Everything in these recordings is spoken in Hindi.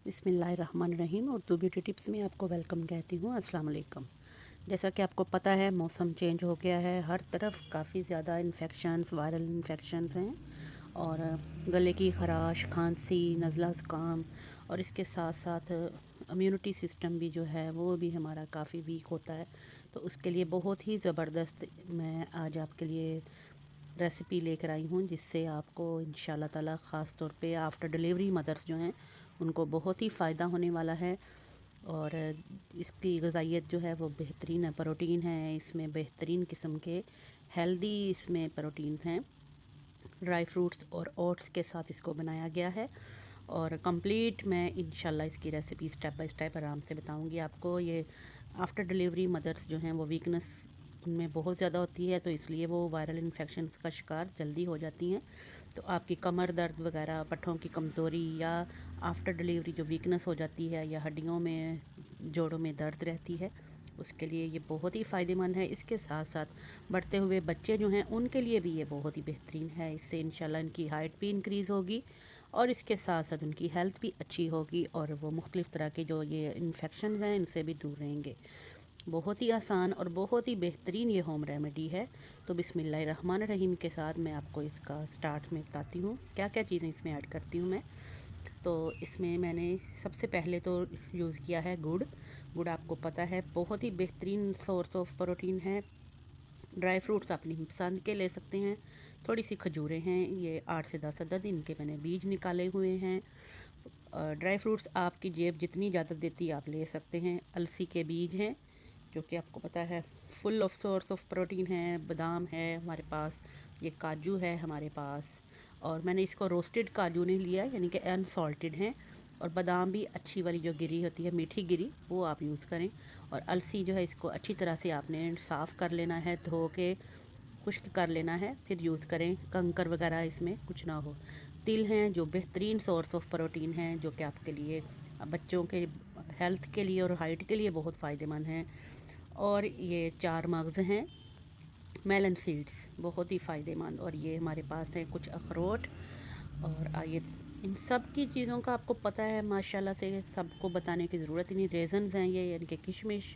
बिस्मिल्लाहिर्रहमानिर्रहीम। उर्दू ब्यूटी टिप्स में आपको वेलकम कहती हूँ। अस्सलाम वालेकुम। जैसा कि आपको पता है मौसम चेंज हो गया है, हर तरफ काफ़ी ज़्यादा इन्फेक्शंस, वायरल इन्फेक्शंस हैं और गले की ख़राश, खांसी, नज़ला ज़ुकाम और इसके साथ साथ इम्यूनिटी सिस्टम भी जो है वो भी हमारा काफ़ी वीक होता है। तो उसके लिए बहुत ही ज़बरदस्त मैं आज आपके लिए रेसिपी लेकर आई हूँ, जिससे आपको इंशाल्लाह ताला ख़ास तौर पे आफ्टर डिलीवरी मदर्स जो हैं उनको बहुत ही फ़ायदा होने वाला है। और इसकी ग़िज़ाइयत जो है वो बेहतरीन है, प्रोटीन है इसमें, बेहतरीन किस्म के हेल्दी इसमें प्रोटीन्स हैं। ड्राई फ्रूट्स और ओट्स के साथ इसको बनाया गया है और कंप्लीट मैं इंशाल्लाह इसकी रेसिपी स्टेप बाय स्टेप आराम से बताऊंगी आपको। ये आफ्टर डिलीवरी मदर्स जो हैं वो वीकनेस उनमें बहुत ज़्यादा होती है, तो इसलिए वो वायरल इन्फेक्शंस का शिकार जल्दी हो जाती हैं। तो आपकी कमर दर्द वगैरह, पट्ठों की कमज़ोरी या आफ्टर डिलीवरी जो वीकनेस हो जाती है या हड्डियों में, जोड़ों में दर्द रहती है, उसके लिए ये बहुत ही फ़ायदेमंद है। इसके साथ साथ बढ़ते हुए बच्चे जो हैं उनके लिए भी ये बहुत ही बेहतरीन है। इससे इंशाल्लाह इनकी हाइट भी इंक्रीज़ होगी और इसके साथ साथ उनकी हेल्थ भी अच्छी होगी और वो मुख्तलिफ़ तरह के जो ये इन्फेक्शंस हैं इनसे भी दूर रहेंगे। बहुत ही आसान और बहुत ही बेहतरीन ये होम रेमेडी है। तो बिस्मिल्लाहिर्रहमानिर्रहीम के साथ मैं आपको इसका स्टार्ट में बताती हूँ क्या क्या चीज़ें इसमें ऐड करती हूँ मैं। तो इसमें मैंने सबसे पहले तो यूज़ किया है गुड़। गुड़ आपको पता है बहुत ही बेहतरीन सोर्स ऑफ प्रोटीन है। ड्राई फ्रूट्स अपनी पसंद के ले सकते हैं। थोड़ी सी खजूरें हैं, ये 8 से 10 अदद, इनके मैंने बीज निकाले हुए हैं। ड्राई फ्रूट्स आपकी जेब जितनी ज़्यादा देती आप ले सकते हैं। अलसी के बीज हैं जो कि आपको पता है full of source of protein है। बादाम है हमारे पास, ये काजू है हमारे पास, और मैंने इसको रोस्टेड काजू नहीं लिया, यानी कि अनसॉल्टेड हैं। और बादाम भी अच्छी वाली जो गिरी होती है, मीठी गिरी, वो आप यूज़ करें। और अलसी जो है इसको अच्छी तरह से आपने साफ़ कर लेना है, धो के खुश्क कर लेना है, फिर यूज़ करें। कंकर वगैरह इसमें कुछ ना हो। तिल हैं जो बेहतरीन सोर्स ऑफ प्रोटीन हैं, जो कि आपके लिए, बच्चों के हेल्थ के लिए और हाइट के लिए बहुत फ़ायदेमंद हैं। और ये 4 मगज़ हैं मेलन सीड्स, बहुत ही फ़ायदेमंद। और ये हमारे पास हैं कुछ अखरोट। और आइए, इन सब की चीज़ों का आपको पता है माशाल्लाह से, सबको बताने की ज़रूरत ही नहीं। रेजन्स हैं ये, यानी कि किशमिश।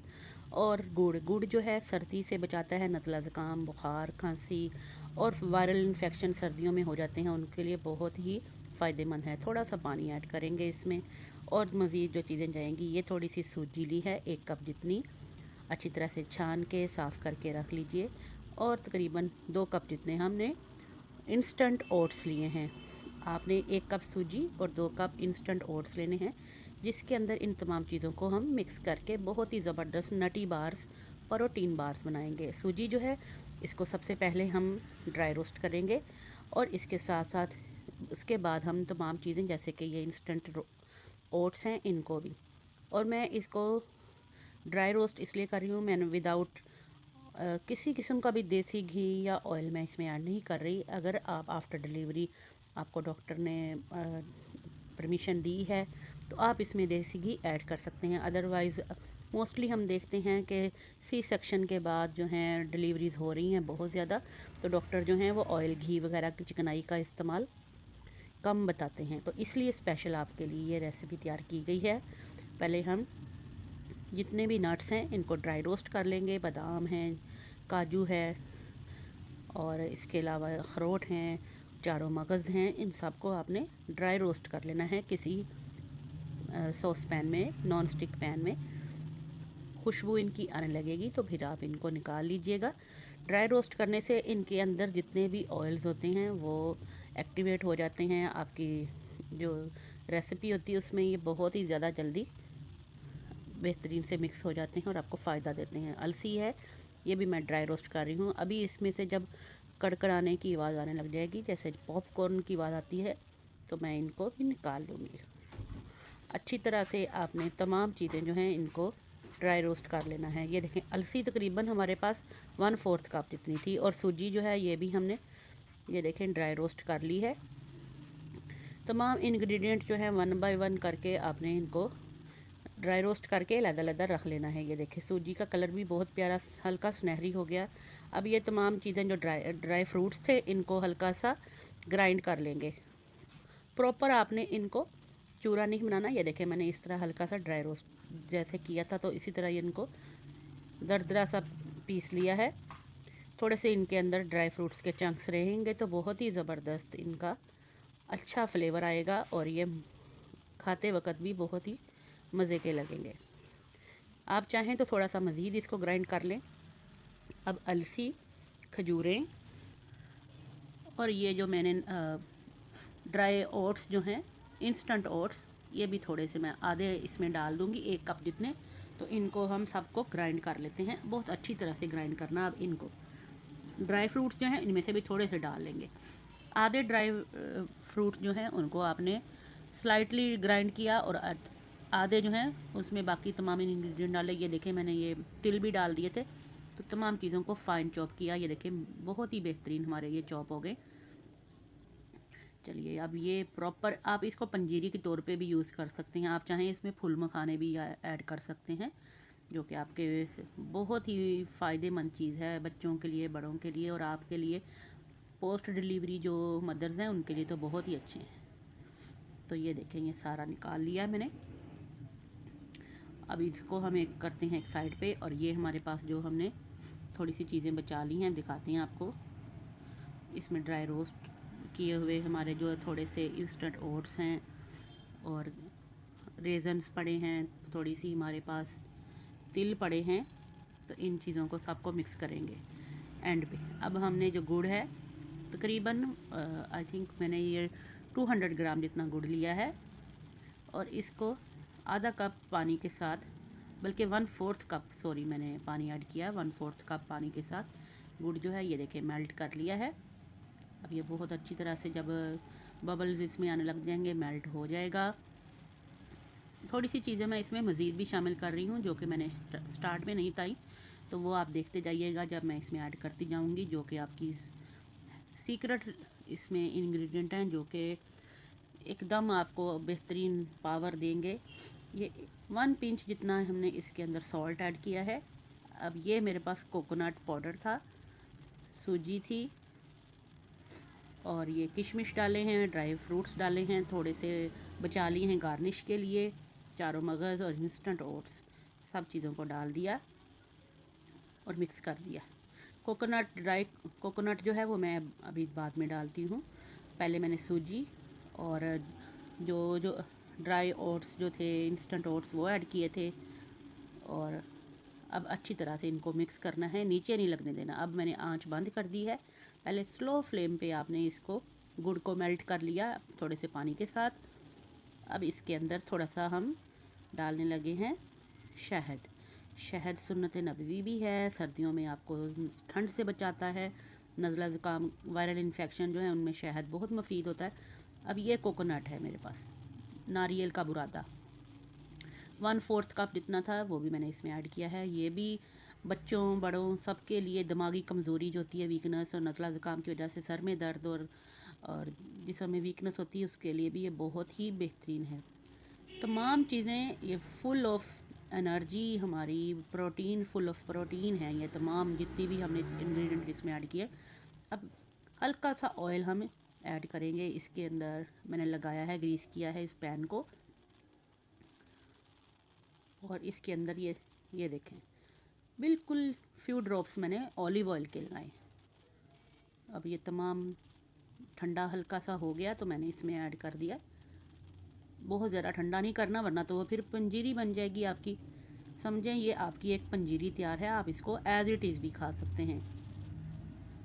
और गुड़, गुड़ जो है सर्दी से बचाता है, नज़ला ज़ुकाम, बुखार, खांसी और वायरल इन्फेक्शन सर्दियों में हो जाते हैं, उनके लिए बहुत ही फ़ायदेमंद है। थोड़ा सा पानी ऐड करेंगे इसमें और मज़ीद जो चीज़ें जाएंगी, ये थोड़ी सी सूजी ली है 1 कप जितनी, अच्छी तरह से छान के साफ़ करके रख लीजिए। और तकरीबन 2 कप जितने हमने इंस्टेंट ओट्स लिए हैं। आपने 1 कप सूजी और 2 कप इंस्टेंट ओट्स लेने हैं, जिसके अंदर इन तमाम चीज़ों को हम मिक्स करके बहुत ही ज़बरदस्त नटी बार्स, प्रोटीन बार्स बनाएंगे। सूजी जो है इसको सबसे पहले हम ड्राई रोस्ट करेंगे और इसके साथ साथ उसके बाद हम तमाम चीज़ें, जैसे कि ये इंस्टेंट ओट्स हैं, इनको भी। और मैं इसको ड्राई रोस्ट इसलिए कर रही हूँ, मैंने विदाउट किसी किस्म का भी देसी घी या ऑयल मैं इसमें ऐड नहीं कर रही। अगर आप आफ्टर डिलीवरी, आपको डॉक्टर ने परमिशन दी है, तो आप इसमें देसी घी ऐड कर सकते हैं। अदरवाइज़ मोस्टली हम देखते हैं कि सी सेक्शन के बाद जो हैं डिलीवरीज़ हो रही हैं बहुत ज़्यादा, तो डॉक्टर जो हैं वो ऑयल, घी वगैरह की चिकनाई का इस्तेमाल कम बताते हैं। तो इसलिए स्पेशल आपके लिए ये रेसिपी तैयार की गई है। पहले हम जितने भी नट्स हैं इनको ड्राई रोस्ट कर लेंगे। बादाम हैं, काजू है और इसके अलावा अखरोट हैं, चारों मगज़ हैं, इन सब को आपने ड्राई रोस्ट कर लेना है किसी सॉस पैन में, नॉन स्टिक पैन में। खुशबू इनकी आने लगेगी तो फिर आप इनको निकाल लीजिएगा। ड्राई रोस्ट करने से इनके अंदर जितने भी ऑयल्स होते हैं वो एक्टिवेट हो जाते हैं। आपकी जो रेसिपी होती है उसमें ये बहुत ही ज़्यादा जल्दी बेहतरीन से मिक्स हो जाते हैं और आपको फ़ायदा देते हैं। अलसी है, ये भी मैं ड्राई रोस्ट कर रही हूँ। अभी इसमें से जब कड़कड़ाने की आवाज़ आने लग जाएगी, जैसे पॉपकॉर्न की आवाज़ आती है, तो मैं इनको भी निकाल लूँगी। अच्छी तरह से आपने तमाम चीज़ें जो हैं इनको ड्राई रोस्ट कर लेना है। ये देखें, अलसी तकरीबन हमारे पास 1/4 कप जितनी थी और सूजी जो है ये भी हमने, ये देखें, ड्राई रोस्ट कर ली है। तमाम इंग्रेडिएंट जो है 1 बाय 1 करके आपने इनको ड्राई रोस्ट करके अलग-अलग रख लेना है। ये देखिए, सूजी का कलर भी बहुत प्यारा हल्का सुनहरी हो गया। अब ये तमाम चीज़ें जो ड्राई फ्रूट्स थे इनको हल्का सा ग्राइंड कर लेंगे। प्रॉपर आपने इनको चूरा नहीं बनाना। ये देखें मैंने इस तरह हल्का सा ड्राई रोस्ट जैसे किया था, तो इसी तरह इनको दरदरा सा पीस लिया है। थोड़े से इनके अंदर ड्राई फ्रूट्स के चंक्स रहेंगे तो बहुत ही ज़बरदस्त इनका अच्छा फ्लेवर आएगा और ये खाते वक्त भी बहुत ही मज़े के लगेंगे। आप चाहें तो थोड़ा सा मज़ीद इसको ग्राइंड कर लें। अब अलसी, खजूरें और ये जो मैंने ड्राई ओट्स जो हैं, इंस्टेंट ओट्स, ये भी थोड़े से मैं आधे इसमें डाल दूँगी, 1 कप जितने। तो इनको हम सबको ग्राइंड कर लेते हैं, बहुत अच्छी तरह से ग्राइंड करना। अब इनको ड्राई फ्रूट्स जो हैं इनमें से भी थोड़े से डाल लेंगे। आधे ड्राई फ्रूट जो हैं उनको आपने स्लाइटली ग्राइंड किया और आधे जो हैं उसमें बाकी तमाम इंग्रेडिएंट डाले। ये देखें मैंने ये तिल भी डाल दिए थे, तो तमाम चीज़ों को फ़ाइन चॉप किया। ये देखें बहुत ही बेहतरीन हमारे ये चॉप हो गए। चलिए अब ये प्रॉपर आप इसको पंजीरी के तौर पे भी यूज़ कर सकते हैं। आप चाहें इसमें फूल मखाने भी ऐड कर सकते हैं, जो कि आपके बहुत ही फ़ायदेमंद चीज़ है बच्चों के लिए, बड़ों के लिए और आपके लिए। पोस्ट डिलीवरी जो मदर्स हैं उनके लिए तो बहुत ही अच्छे हैं। तो ये देखें ये सारा निकाल लिया है मैंने। अब इसको हम एक करते हैं एक साइड पे। और ये हमारे पास जो हमने थोड़ी सी चीज़ें बचा ली हैं, दिखाते हैं आपको। इसमें ड्राई रोस्ट किए हुए हमारे जो थोड़े से इंस्टेंट ओट्स हैं और रेजन्स पड़े हैं, थोड़ी सी हमारे पास तिल पड़े हैं। तो इन चीज़ों को सबको मिक्स करेंगे एंड पे। अब हमने जो गुड़ है तकरीबन आई थिंक मैंने ये 200 ग्राम जितना गुड़ लिया है और इसको आधा कप पानी के साथ, बल्कि 1/4 कप, सॉरी मैंने पानी ऐड किया, 1/4 कप पानी के साथ गुड़ जो है ये देखिए मेल्ट कर लिया है। अब ये बहुत अच्छी तरह से जब बबल्स इसमें आने लग जाएंगे मेल्ट हो जाएगा। थोड़ी सी चीज़ें मैं इसमें मज़ीद भी शामिल कर रही हूँ जो कि मैंने स्टार्ट में नहीं बताई, तो वो आप देखते जाइएगा जब मैं इसमें ऐड करती जाऊँगी, जो कि आपकी सीक्रेट इसमें इंग्रेडिएंट हैं जो कि एकदम आपको बेहतरीन पावर देंगे। ये 1 पिंच जितना हमने इसके अंदर सॉल्ट ऐड किया है। अब ये मेरे पास कोकोनट पाउडर था, सूजी थी और ये किशमिश डाले हैं, ड्राई फ्रूट्स डाले हैं, थोड़े से बचा लिए हैं गार्निश के लिए, चारों मगज़ और इंस्टेंट ओट्स, सब चीज़ों को डाल दिया और मिक्स कर दिया। कोकोनट, ड्राई कोकोनट जो है वो मैं अभी बाद में डालती हूँ। पहले मैंने सूजी और जो ड्राई ओट्स जो थे, इंस्टेंट ओट्स, वो ऐड किए थे। और अब अच्छी तरह से इनको मिक्स करना है, नीचे नहीं लगने देना। अब मैंने आंच बंद कर दी है। पहले स्लो फ्लेम पे आपने इसको गुड़ को मेल्ट कर लिया थोड़े से पानी के साथ। अब इसके अंदर थोड़ा सा हम डालने लगे हैं शहद। शहद सुन्नत नबवी भी है, सर्दियों में आपको ठंड से बचाता है। नज़ला ज़ुकाम, वायरल इन्फेक्शन जो है उनमें शहद बहुत मुफीद होता है। अब ये कोकोनट है मेरे पास, नारियल का बुरादा, 1/4 कप जितना था वो भी मैंने इसमें ऐड किया है। ये भी बच्चों बड़ों सबके लिए, दिमागी कमज़ोरी जो होती है, वीकनेस और नज़ला ज़ुकाम की वजह से सर में दर्द और जिस्म में वीकनेस होती है, उसके लिए भी ये बहुत ही बेहतरीन है। तमाम चीज़ें ये फुल ऑफ एनर्जी, हमारी प्रोटीन, फुल ऑफ प्रोटीन है ये तमाम जितनी भी हमने इंग्रेडिएंट इसमें ऐड किए। अब हल्का सा ऑयल हम ऐड करेंगे इसके अंदर। मैंने लगाया है, ग्रीस किया है इस पैन को और इसके अंदर ये देखें बिल्कुल फ्यू ड्रॉप्स मैंने ऑलिव ऑयल के लगाए। अब ये तमाम ठंडा हल्का सा हो गया तो मैंने इसमें ऐड कर दिया। बहुत ज़्यादा ठंडा नहीं करना वरना तो वो फिर पंजीरी बन जाएगी आपकी। समझें ये आपकी एक पंजीरी तैयार है। आप इसको एज़ इट इज़ भी खा सकते हैं।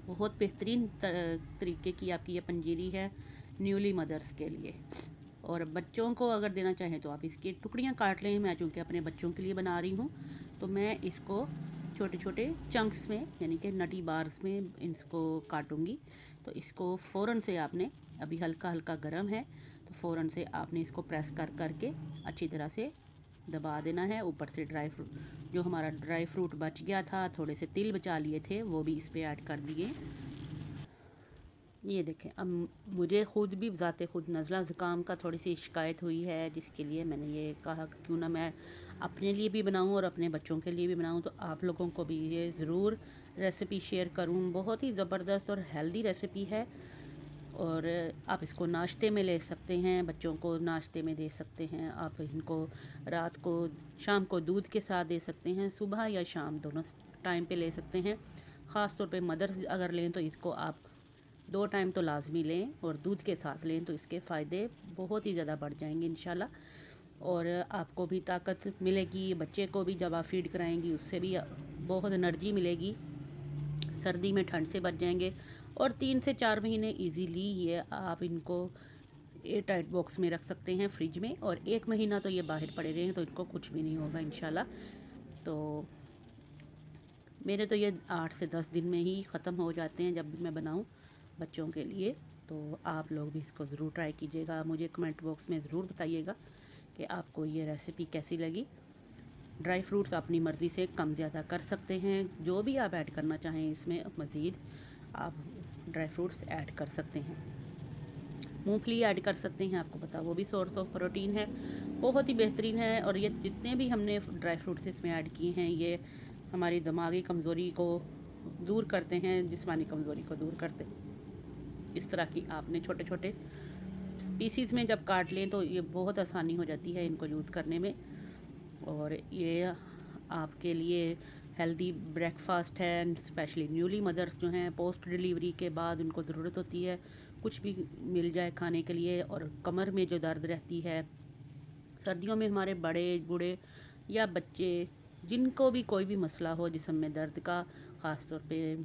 बहुत बेहतरीन तरीके की आपकी ये पंजीरी है न्यूली मदर्स के लिए। और बच्चों को अगर देना चाहें तो आप इसकी टुकड़ियाँ काट लें। मैं चूँकि अपने बच्चों के लिए बना रही हूँ तो मैं इसको छोटे छोटे चंक्स में, यानी कि नटी बार्स में इसको काटूँगी। तो इसको फ़ौरन से आपने, अभी हल्का हल्का गर्म है तो फ़ौरन से आपने इसको प्रेस कर करके अच्छी तरह से दबा देना है। ऊपर से जो हमारा ड्राई फ्रूट बच गया था, थोड़े से तिल बचा लिए थे, वो भी इस पर ऐड कर दिए। ये देखें अब मुझे ख़ुद भी ज़ाते ख़ुद नज़ला ज़ुकाम का थोड़ी सी शिकायत हुई है, जिसके लिए मैंने ये कहा कि क्यों ना मैं अपने लिए भी बनाऊं और अपने बच्चों के लिए भी बनाऊं। तो आप लोगों को भी ये ज़रूर रेसिपी शेयर करूं। बहुत ही ज़बरदस्त और हेल्दी रेसिपी है और आप इसको नाश्ते में ले सकते हैं, बच्चों को नाश्ते में दे सकते हैं। आप इनको रात को शाम को दूध के साथ दे सकते हैं, सुबह या शाम दोनों टाइम पे ले सकते हैं। ख़ास तौर पे मदर्स अगर लें तो इसको आप 2 टाइम तो लाजमी लें और दूध के साथ लें तो इसके फ़ायदे बहुत ही ज़्यादा बढ़ जाएंगे इंशाल्लाह। और आपको भी ताकत मिलेगी, बच्चे को भी जब आप फीड कराएंगी उससे भी बहुत एनर्जी मिलेगी। सर्दी में ठंड से बच जाएंगे। और 3 से 4 महीने इजीली ये आप इनको एयर टाइट बॉक्स में रख सकते हैं फ्रिज में, और 1 महीना तो ये बाहर पड़े रहें तो इनको कुछ भी नहीं होगा इंशाल्लाह। तो मेरे तो ये 8 से 10 दिन में ही ख़त्म हो जाते हैं जब भी मैं बनाऊं बच्चों के लिए। तो आप लोग भी इसको ज़रूर ट्राई कीजिएगा, मुझे कमेंट बॉक्स में ज़रूर बताइएगा कि आपको ये रेसिपी कैसी लगी। ड्राई फ्रूट्स अपनी मर्ज़ी से कम ज़्यादा कर सकते हैं, जो भी आप ऐड करना चाहें इसमें मज़ीद आप ड्राई फ्रूट्स ऐड कर सकते हैं। मूंगफली ऐड कर सकते हैं, आपको पता वो भी सोर्स ऑफ प्रोटीन है, बहुत ही बेहतरीन है। और ये जितने भी हमने ड्राई फ्रूट्स इसमें ऐड किए हैं ये हमारी दिमागी कमज़ोरी को दूर करते हैं, जिस्मानी कमज़ोरी को दूर करते हैं। इस तरह की आपने छोटे छोटे पीसीज में जब काट लें तो ये बहुत आसानी हो जाती है इनको यूज़ करने में। और ये आपके लिए हेल्दी ब्रेकफास्ट है, स्पेशली न्यूली मदर्स जो हैं पोस्ट डिलीवरी के बाद उनको ज़रूरत होती है कुछ भी मिल जाए खाने के लिए। और कमर में जो दर्द रहती है सर्दियों में, हमारे बड़े बूढ़े या बच्चे जिनको भी कोई भी मसला हो जिस्म में दर्द का, ख़ास तौर पे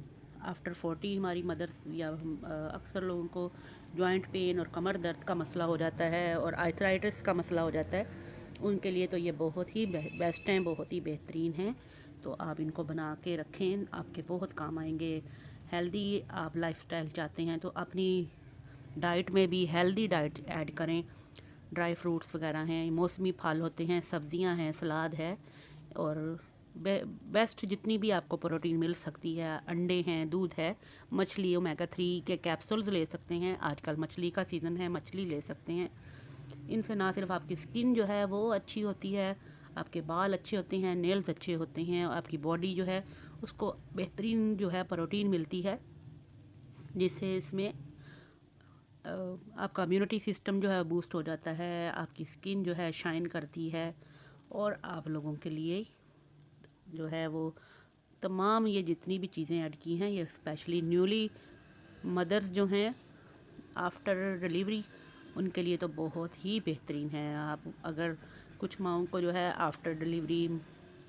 आफ्टर 40 हमारी मदर्स या अक्सर लोगों को जॉइंट पेन और कमर दर्द का मसला हो जाता है और आर्थराइटिस का मसला हो जाता है, उनके लिए तो ये बहुत ही बेस्ट हैं, बहुत ही बेहतरीन हैं। तो आप इनको बना के रखें, आपके बहुत काम आएंगे। हेल्दी आप लाइफस्टाइल चाहते हैं तो अपनी डाइट में भी हेल्दी डाइट ऐड करें। ड्राई फ्रूट्स वगैरह हैं, मौसमी फल होते हैं, सब्जियां हैं, सलाद है, और बेस्ट जितनी भी आपको प्रोटीन मिल सकती है, अंडे हैं, दूध है, मछली ओमेगा 3 के कैप्सूल्स ले सकते हैं। आजकल मछली का सीज़न है, मछली ले सकते हैं। इनसे ना सिर्फ आपकी स्किन जो है वो अच्छी होती है, आपके बाल अच्छे होते हैं, नेल्स अच्छे होते हैं, और आपकी बॉडी जो है उसको बेहतरीन जो है प्रोटीन मिलती है, जिससे इसमें आपका इम्यूनिटी सिस्टम जो है बूस्ट हो जाता है, आपकी स्किन जो है शाइन करती है। और आप लोगों के लिए जो है वो तमाम ये जितनी भी चीज़ें ऐड की हैं ये स्पेशली न्यूली मदर्स जो हैं आफ्टर डिलीवरी उनके लिए तो बहुत ही बेहतरीन है। आप अगर कुछ माओं को जो है आफ्टर डिलीवरी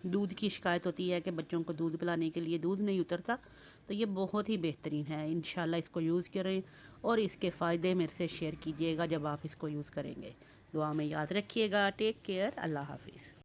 दूध की शिकायत होती है कि बच्चों को दूध पिलाने के लिए दूध नहीं उतरता, तो ये बहुत ही बेहतरीन है। इंशाल्लाह इसको यूज़ करें और इसके फ़ायदे मेरे से शेयर कीजिएगा जब आप इसको यूज़ करेंगे। दुआ में याद रखिएगा। Take care. अल्लाह हाफिज़।